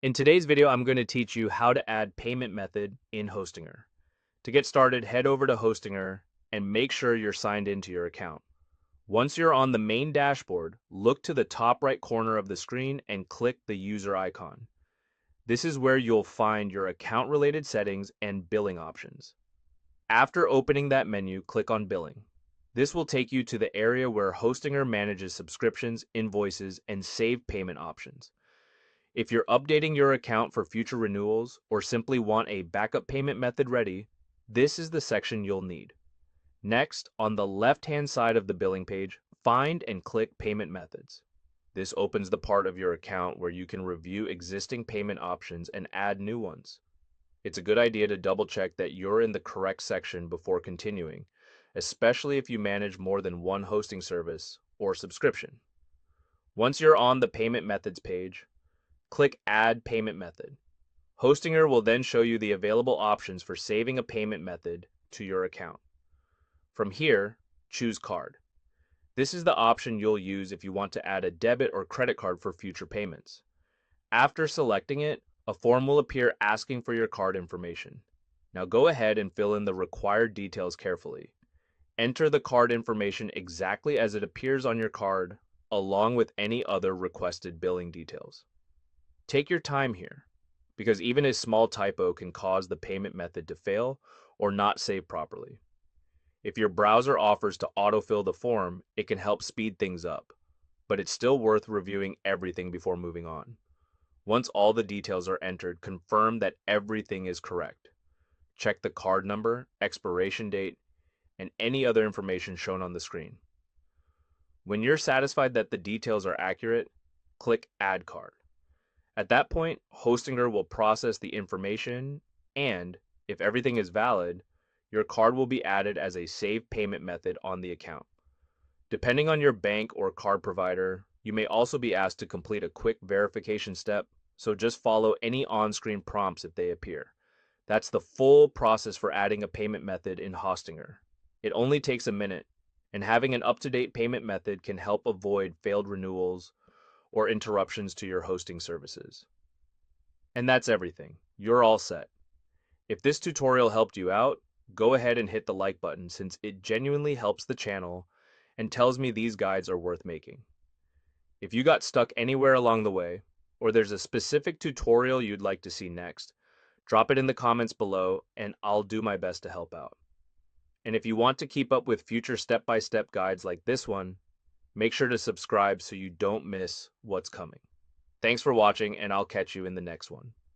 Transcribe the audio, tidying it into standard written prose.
In today's video, I'm going to teach you how to add payment method in Hostinger. To get started, head over to Hostinger and make sure you're signed into your account. Once you're on the main dashboard, look to the top right corner of the screen and click the user icon. This is where you'll find your account-related settings and billing options. After opening that menu, click on Billing. This will take you to the area where Hostinger manages subscriptions, invoices, and save payment options. If you're updating your account for future renewals or simply want a backup payment method ready, this is the section you'll need. Next, on the left-hand side of the billing page, find and click Payment Methods. This opens the part of your account where you can review existing payment options and add new ones. It's a good idea to double-check that you're in the correct section before continuing, especially if you manage more than one hosting service or subscription. Once you're on the Payment Methods page, click Add Payment Method. Hostinger will then show you the available options for saving a payment method to your account. From here, choose Card. This is the option you'll use if you want to add a debit or credit card for future payments. After selecting it, a form will appear asking for your card information. Now go ahead and fill in the required details carefully. Enter the card information exactly as it appears on your card, along with any other requested billing details. Take your time here, because even a small typo can cause the payment method to fail or not save properly. If your browser offers to autofill the form, it can help speed things up, but it's still worth reviewing everything before moving on. Once all the details are entered, confirm that everything is correct. Check the card number, expiration date, and any other information shown on the screen. When you're satisfied that the details are accurate, click Add Card. At that point, Hostinger will process the information and, if everything is valid, your card will be added as a saved payment method on the account. Depending on your bank or card provider, you may also be asked to complete a quick verification step, so just follow any on-screen prompts if they appear. That's the full process for adding a payment method in Hostinger. It only takes a minute, and having an up-to-date payment method can help avoid failed renewals or interruptions to your hosting services. And that's everything. You're all set. If this tutorial helped you out, go ahead and hit the like button since it genuinely helps the channel and tells me these guides are worth making. If you got stuck anywhere along the way, or there's a specific tutorial you'd like to see next, drop it in the comments below and I'll do my best to help out. And if you want to keep up with future step-by-step guides like this one, make sure to subscribe so you don't miss what's coming. Thanks for watching, and I'll catch you in the next one.